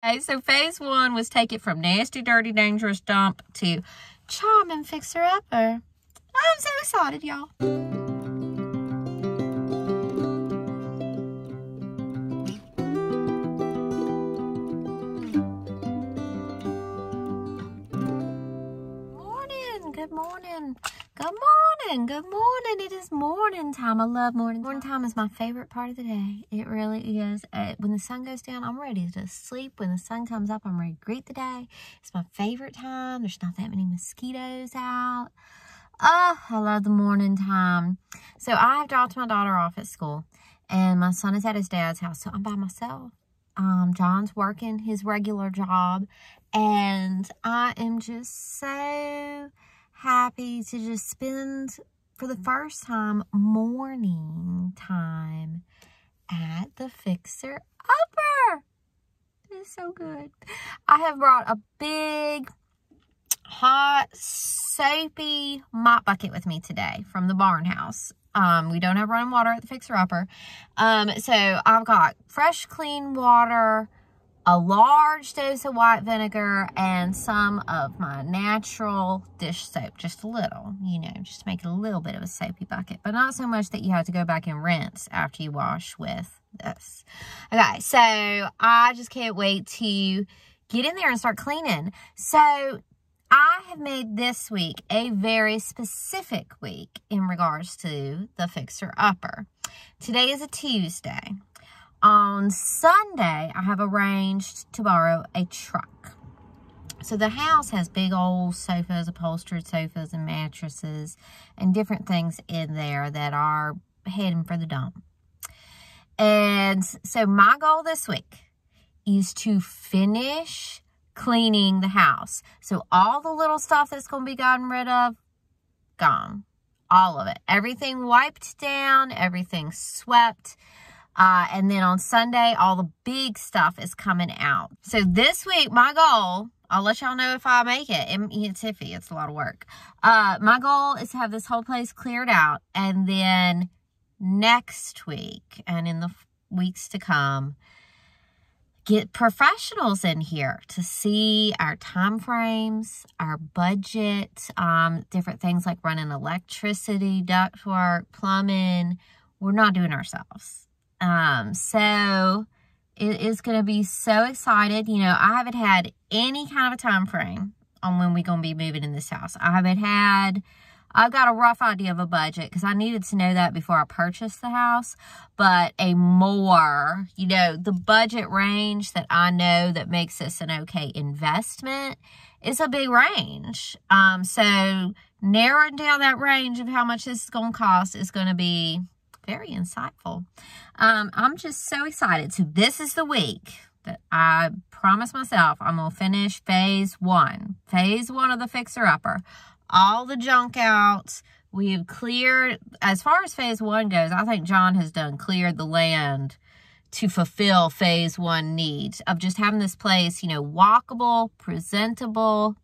Okay, so phase one was take it from nasty, dirty, dangerous dump to charming fixer-upper. I'm so excited, y'all. Good morning. Good morning. Good morning. It is morning time. I love morning. Morning time is my favorite part of the day. It really is. When the sun goes down, I'm ready to sleep. When the sun comes up, I'm ready to greet the day. It's my favorite time. There's not that many mosquitoes out. Oh, I love the morning time. So I have dropped my daughter off at school, and my son is at his dad's house, so I'm by myself. John's working his regular job, and I am just so happy to just spend, for the first time, morning time at the FixerUpper. It's so good. I have brought a big, hot, soapy mop bucket with me today from the barn house. We don't have running water at the FixerUpper. So I've got fresh, clean water, a large dose of white vinegar, and some of my natural dish soap. Just a little, you know, just to make it a little bit of a soapy bucket, but not so much that you have to go back and rinse after you wash with this. Okay, so I just can't wait to get in there and start cleaning. So I have made this week a very specific week in regards to the FixerUpper. Today is a Tuesday. On Sunday, I have arranged to borrow a truck. So the house has big old sofas, upholstered sofas and mattresses and different things in there that are heading for the dump. And so my goal this week is to finish cleaning the house. So all the little stuff that's going to be gotten rid of, gone. All of it. Everything wiped down, everything swept. And then on Sunday, all the big stuff is coming out. So this week, my goal, I'll let y'all know if I make it. It's iffy. It's a lot of work. My goal is to have this whole place cleared out. And then next week and in the weeks to come, get professionals in here to see our time frames, our budget, different things like running electricity, ductwork, plumbing. We're not doing ourselves. So it is going to be so excited. You know, I haven't had any kind of a time frame on when we're going to be moving in this house. I've got a rough idea of a budget because I needed to know that before I purchased the house. But a more, you know, the budget range that I know that makes this an okay investment is a big range. So narrowing down that range of how much this is going to cost is going to be very insightful. I'm just so excited. So this is the week that I promised myself I'm going to finish phase one. Phase one of the FixerUpper. All the junk out. We have cleared, as far as phase one goes, I think John has cleared the land to fulfill phase one needs of just having this place, you know, walkable, presentable,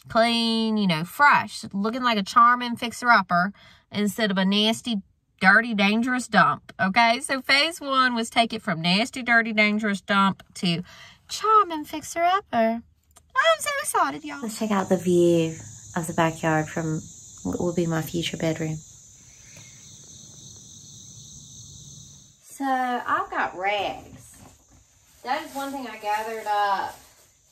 clean, you know, fresh, looking like a charming FixerUpper instead of a nasty, dirty, dangerous dump. Okay, so phase one was take it from nasty, dirty, dangerous dump to charming FixerUpper. I'm so excited, y'all. Let's check out the view of the backyard from what will be my future bedroom. So I've got rags. That is one thing I gathered up.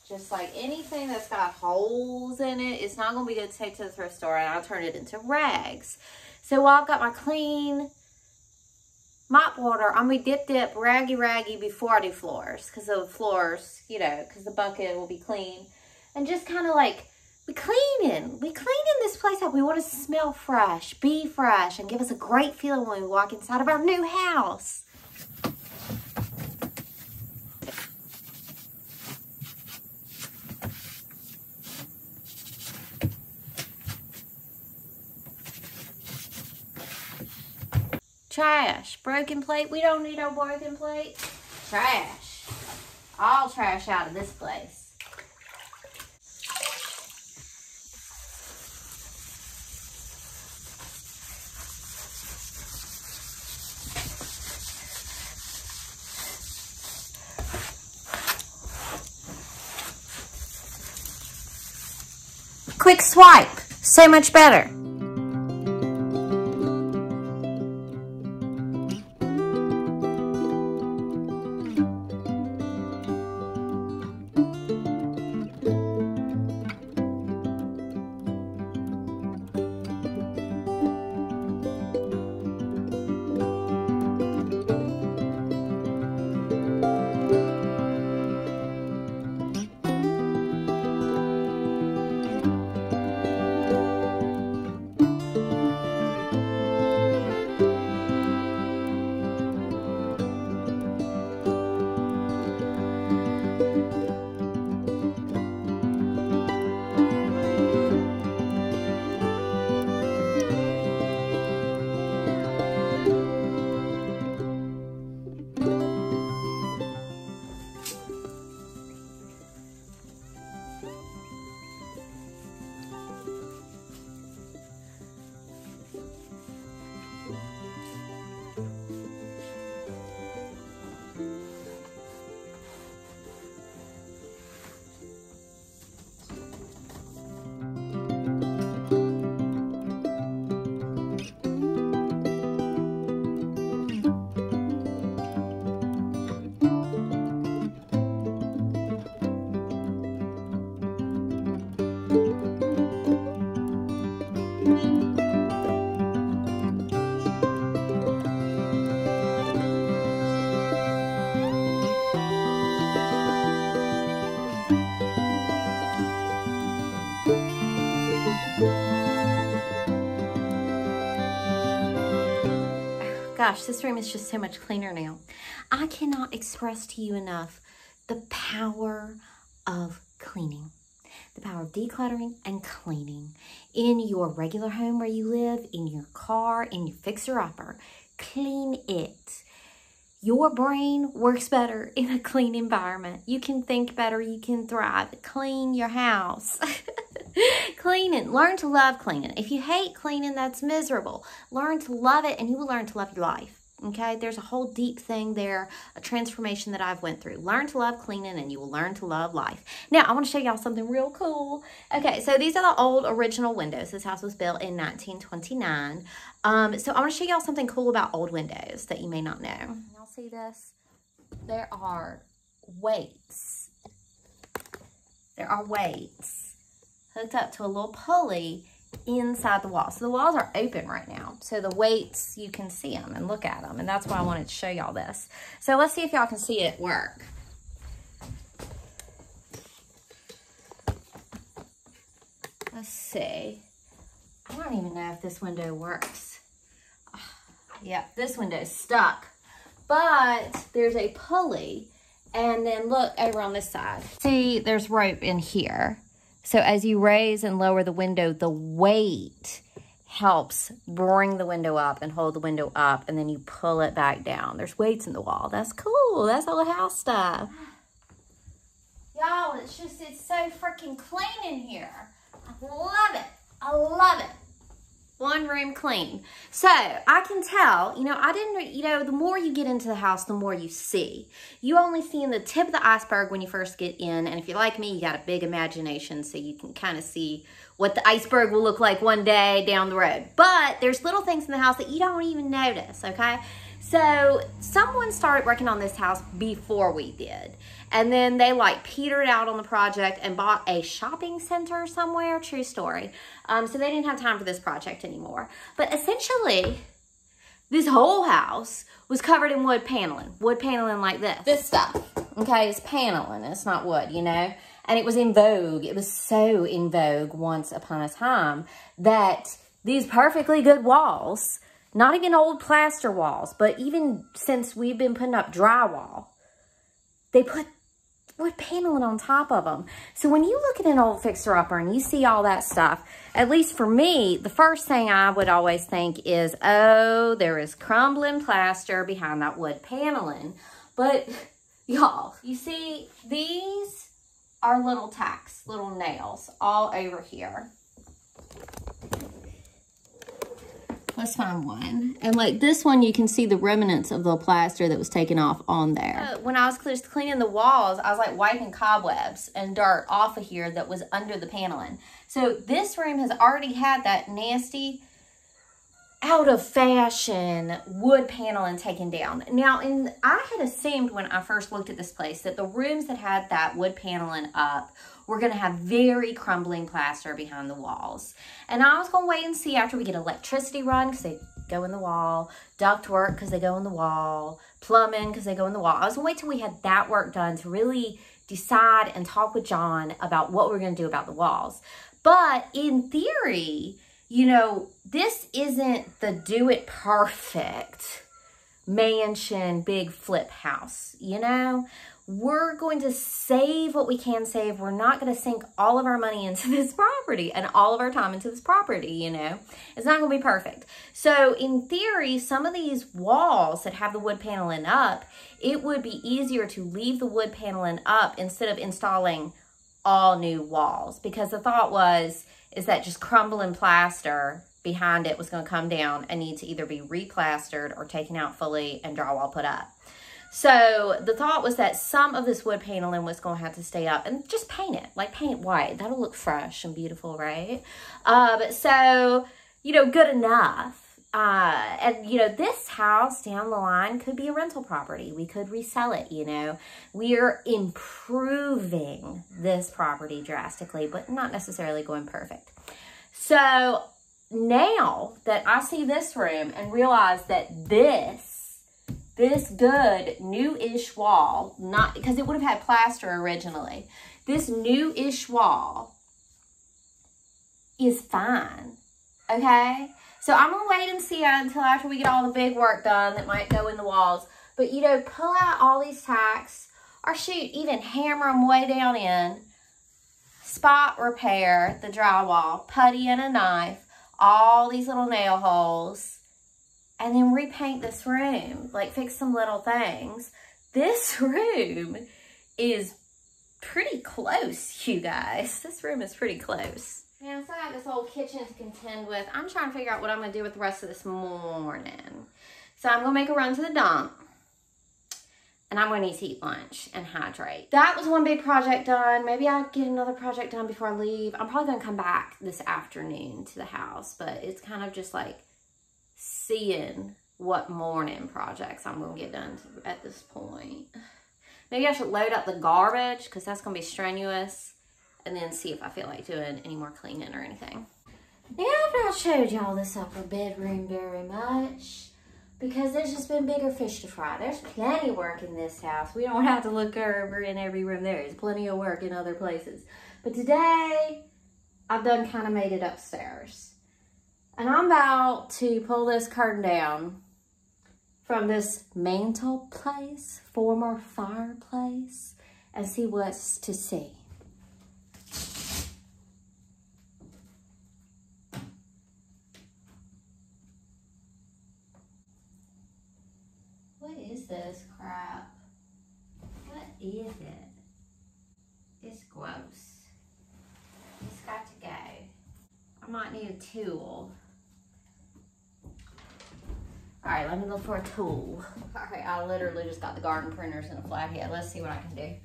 Just like anything that's got holes in it, it's not going to be good to take to the thrift store, and I'll turn it into rags. So I've got my clean mop water. I'm going to dip, raggy before I do floors. Because the floors, you know, because the bucket will be clean. And just kind of like, we cleaning this place up. We want to smell fresh, be fresh, and give us a great feeling when we walk inside of our new house. Trash, broken plate. We don't need our broken plate. Trash. All trash out of this place. Quick swipe, so much better. Gosh, this room is just so much cleaner now. I cannot express to you enough the power of cleaning. The power of decluttering and cleaning. In your regular home where you live, in your car, in your fixer-upper, clean it. Your brain works better in a clean environment. You can think better, you can thrive. Clean your house. Cleaning, learn to love cleaning. If you hate cleaning, that's miserable. Learn to love it and you will learn to love your life. Okay, there's a whole deep thing there, a transformation that I've went through. Learn to love cleaning and you will learn to love life. Now, I want to show y'all something real cool. Okay, so these are the old original windows. This house was built in 1929. So I want to show y'all something cool about old windows that you may not know. Y'all see this? There are weights. There are weights hooked up to a little pulley inside the wall. So the walls are open right now. So the weights, you can see them and look at them. And that's why I wanted to show y'all this. So let's see if y'all can see it work. Let's see. I don't even know if this window works. Yep, this window is stuck. But there's a pulley. And then look over on this side. See, there's rope in here. So as you raise and lower the window, the weight helps bring the window up and hold the window up, and then you pull it back down. There's weights in the wall. That's cool. That's old house stuff. Y'all, it's so freaking clean in here. I love it. I love it. One room clean. So I can tell, the more you get into the house, the more you see. You only see in the tip of the iceberg when you first get in. And if you're like me, you got a big imagination, so you can kind of see what the iceberg will look like one day down the road. But there's little things in the house that you don't even notice, okay? So someone started working on this house before we did. And then they petered out on the project and bought a shopping center somewhere. True story. So they didn't have time for this project anymore. But essentially, this whole house was covered in wood paneling. Wood paneling like this. This stuff, okay, is paneling. It's not wood, And it was in vogue. It was so in vogue once upon a time that these perfectly good walls, not even old plaster walls, but even since we've been putting up drywall, they put wood paneling on top of them. So when you look at an old fixer-upper and you see all that stuff, at least for me, the first thing I would always think is, oh, there is crumbling plaster behind that wood paneling. But y'all, you see, these are little tacks, little nails all over here. Let's find one. And like this one, you can see the remnants of the plaster that was taken off on there. When I was just cleaning the walls, I was like wiping cobwebs and dirt off of here that was under the paneling. So this room has already had that nasty, out of fashion wood paneling taken down. Now, I had assumed when I first looked at this place that the rooms that had that wood paneling up were gonna have very crumbling plaster behind the walls. And I was gonna wait and see after we get electricity run, because they go in the wall, duct work, because they go in the wall, plumbing, because they go in the wall. I was gonna wait till we had that work done to really decide and talk with John about what we're gonna do about the walls. But in theory, you know, this isn't the do it perfect mansion, big flip house, you know? We're going to save what we can save. We're not going to sink all of our money into this property and all of our time into this property, you know? It's not going to be perfect. So in theory, some of these walls that have the wood paneling up, it would be easier to leave the wood paneling up instead of installing all new walls, because the thought is that just crumbling plaster behind it was going to come down and need to either be replastered or taken out fully and drywall put up. So the thought was that some of this wood paneling was going to have to stay up and just paint it, like paint it white. That'll look fresh and beautiful, right? So, you know, good enough. And, you know, this house down the line could be a rental property. We could resell it, you know. We're improving this property drastically, but not necessarily going perfect. So now that I see this room and realize that this good new-ish wall, not because it would have had plaster originally, this new-ish wall is fine, okay? So I'm going to wait and see until after we get all the big work done that might go in the walls. But, you know, pull out all these tacks, or shoot, even hammer them way down in, spot repair the drywall, putty and a knife, all these little nail holes, and then repaint this room, like fix some little things. This room is pretty close, you guys. This room is pretty close. Now, so I got this old kitchen to contend with. I'm trying to figure out what I'm going to do with the rest of this morning. So I'm going to make a run to the dump. And I'm going to need to eat lunch and hydrate. That was one big project done. Maybe I'll get another project done before I leave. I'm probably going to come back this afternoon to the house. But it's kind of just like seeing what morning projects I'm going to get done at this point. Maybe I should load up the garbage because that's going to be strenuous. And then see if I feel like doing any more cleaning or anything. Now, I've not showed y'all this upper bedroom very much because there's just been bigger fish to fry. There's plenty of work in this house. We don't have to look over in every room. There's plenty of work in other places. But today, I've done kind of made it upstairs. And I'm about to pull this curtain down from this mantel place, former fireplace, and see what's to see. What is this crap? What is it? It's gross. It's got to go. I might need a tool. All right, let me look for a tool. All right, I literally just got the garden pruners and a flathead. Let's see what I can do.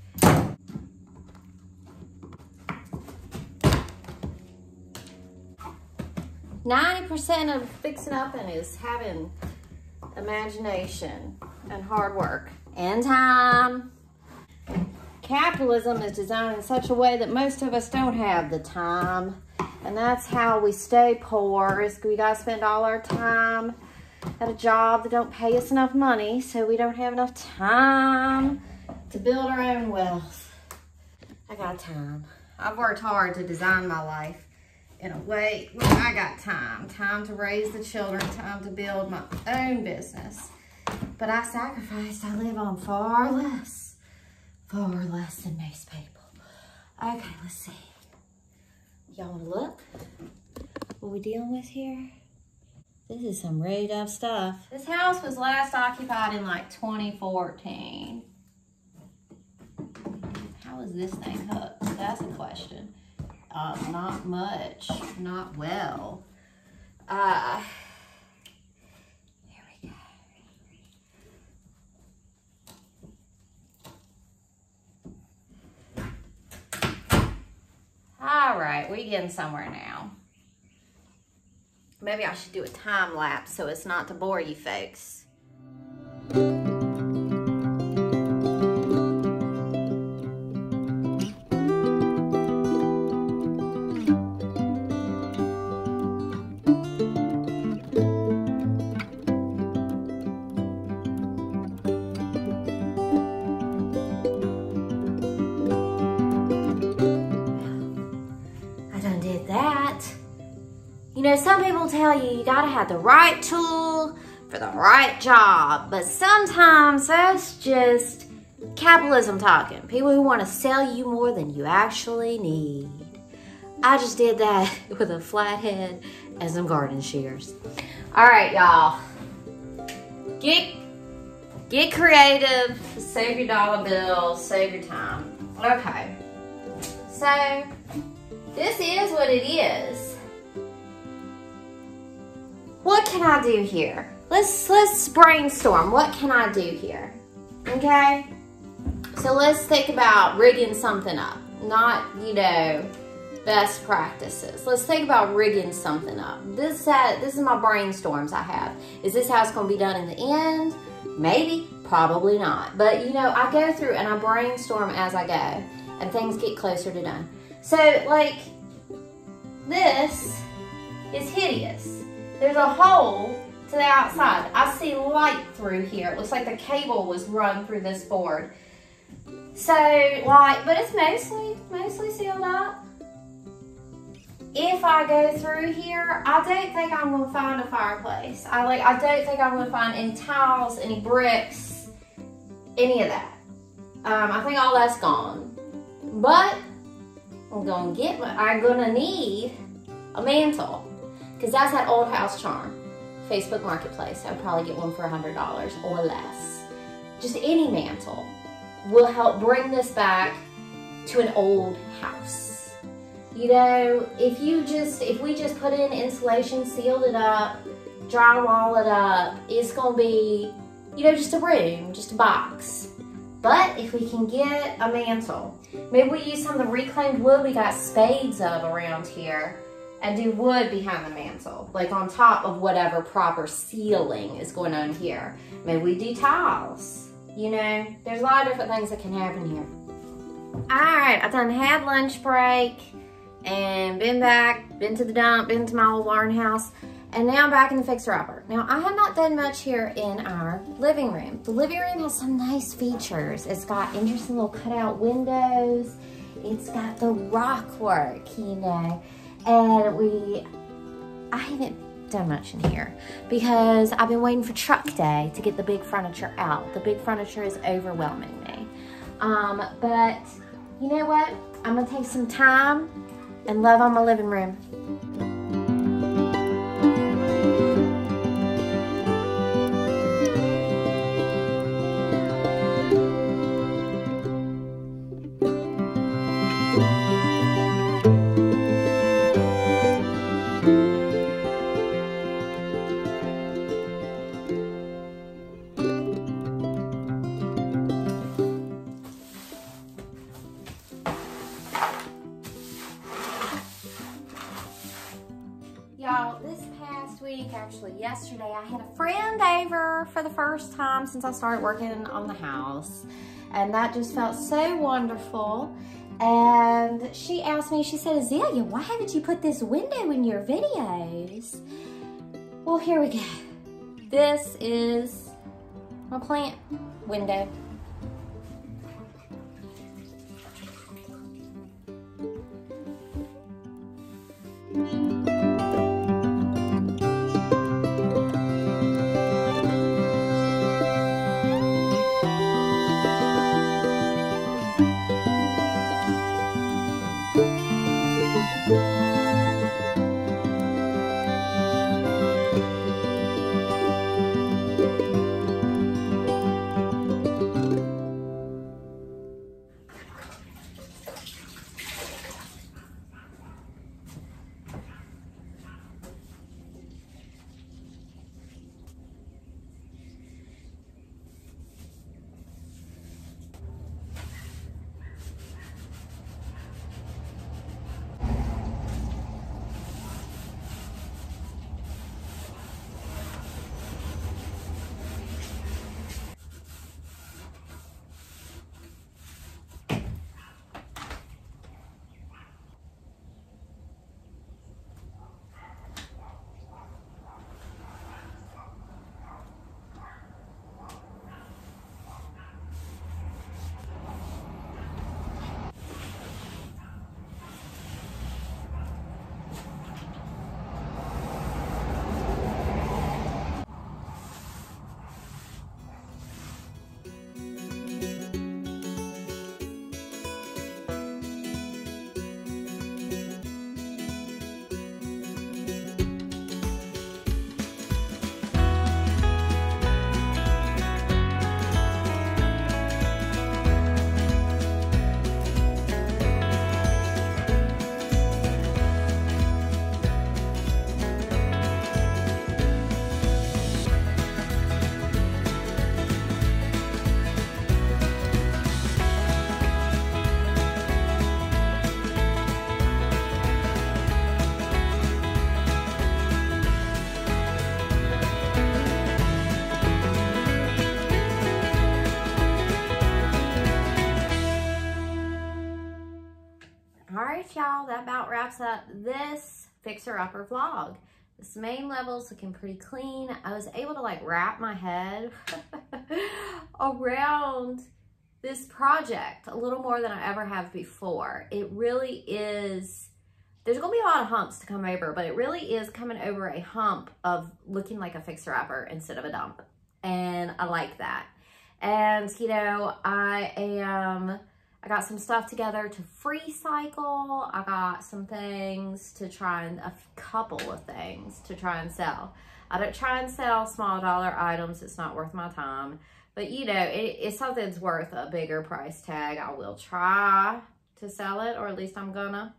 90% of fixing up and is having imagination and hard work and time. Capitalism is designed in such a way that most of us don't have the time. And that's how we stay poor, is we gotta spend all our time at a job that don't pay us enough money, so we don't have enough time to build our own wealth. I got time. I've worked hard to design my life in a way where I got time. Time to raise the children, time to build my own business. But I sacrificed. I live on far less than most people. Okay, let's see. Y'all wanna look? What we dealing with here? This is some raid up stuff. This house was last occupied in like 2014. How is this thing hooked? That's a question. Not much, not well. all right. We're getting somewhere now. Maybe I should do a time lapse so it's not to bore you folks. You know, some people tell you gotta have the right tool for the right job, but sometimes that's just capitalism talking. People who want to sell you more than you actually need. I just did that with a flathead and some garden shears. All right, y'all. Get creative, save your dollar bills, save your time. Okay, so this is what it is. What can I do here? Let's brainstorm. What can I do here? Okay? So let's think about rigging something up. Not, you know, best practices. Let's think about rigging something up. This is my brainstorms I have. Is this how it's going to be done in the end? Maybe. Probably not. But, you know, I go through and I brainstorm as I go. And things get closer to done. So, like, this is hideous. There's a hole to the outside. I see light through here. It looks like the cable was run through this board. So, like, but it's mostly sealed up. If I go through here, I don't think I'm gonna find a fireplace. I don't think I'm gonna find any tiles, any bricks, any of that. I think all that's gone. But I'm gonna need a mantle. Because that's that old house charm. Facebook Marketplace. I would probably get one for $100 or less. Just any mantle will help bring this back to an old house. You know, if we just put in insulation, sealed it up, drywall it up, it's gonna be, you know, just a room, just a box. But if we can get a mantle, maybe we use some of the reclaimed wood we got spades of around here, and do wood behind the mantle, like on top of whatever proper ceiling is going on here. Maybe we do tiles. You know, there's a lot of different things that can happen here. All right, I've done had lunch break and been back, been to the dump, been to my old barn house, and now I'm back in the FixerUpper. Now, I have not done much here in our living room. The living room has some nice features. It's got interesting little cutout windows. It's got the rock work, you know. And I haven't done much in here because I've been waiting for truck day to get the big furniture out. The big furniture is overwhelming me. But you know what? I'm gonna take some time and love on my living room. Y'all, this past week, actually yesterday, I had a friend over for the first time since I started working on the house. And that just felt so wonderful. And she asked me, she said, Azalea, why haven't you put this window in your videos? Well, here we go. This is my plant window. All right, y'all, that about wraps up this fixer-upper vlog. This main level's looking pretty clean. I was able to like wrap my head around this project a little more than I ever have before. It really is, there's gonna be a lot of humps to come over, but it really is coming over a hump of looking like a fixer-upper instead of a dump. And I like that. And you know, I got some stuff together to free cycle. I got some things to try and, a couple of things to try and sell. I don't try and sell small dollar items. It's not worth my time. But you know, if something's worth a bigger price tag, I will try to sell it, or at least I'm gonna.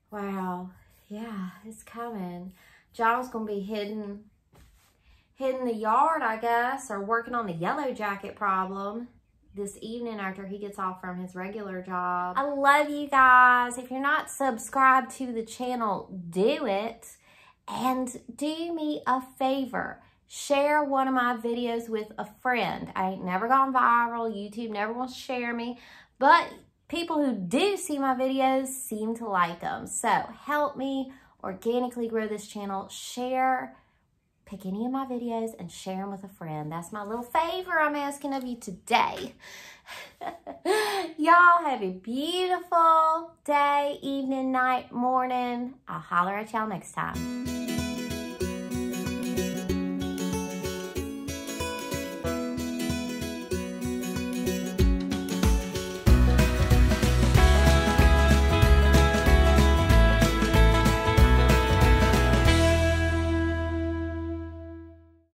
Wow, yeah, it's coming. John's gonna be hitting the yard, I guess, or working on the yellow jacket problem this evening after he gets off from his regular job. I love you guys. If you're not subscribed to the channel, do it. And do me a favor. Share one of my videos with a friend. I ain't never gone viral. YouTube never wants to share me. But people who do see my videos seem to like them. So help me organically grow this channel. Share. Pick any of my videos and share them with a friend. That's my little favor I'm asking of you today. Y'all have a beautiful day, evening, night, morning. I'll holler at y'all next time.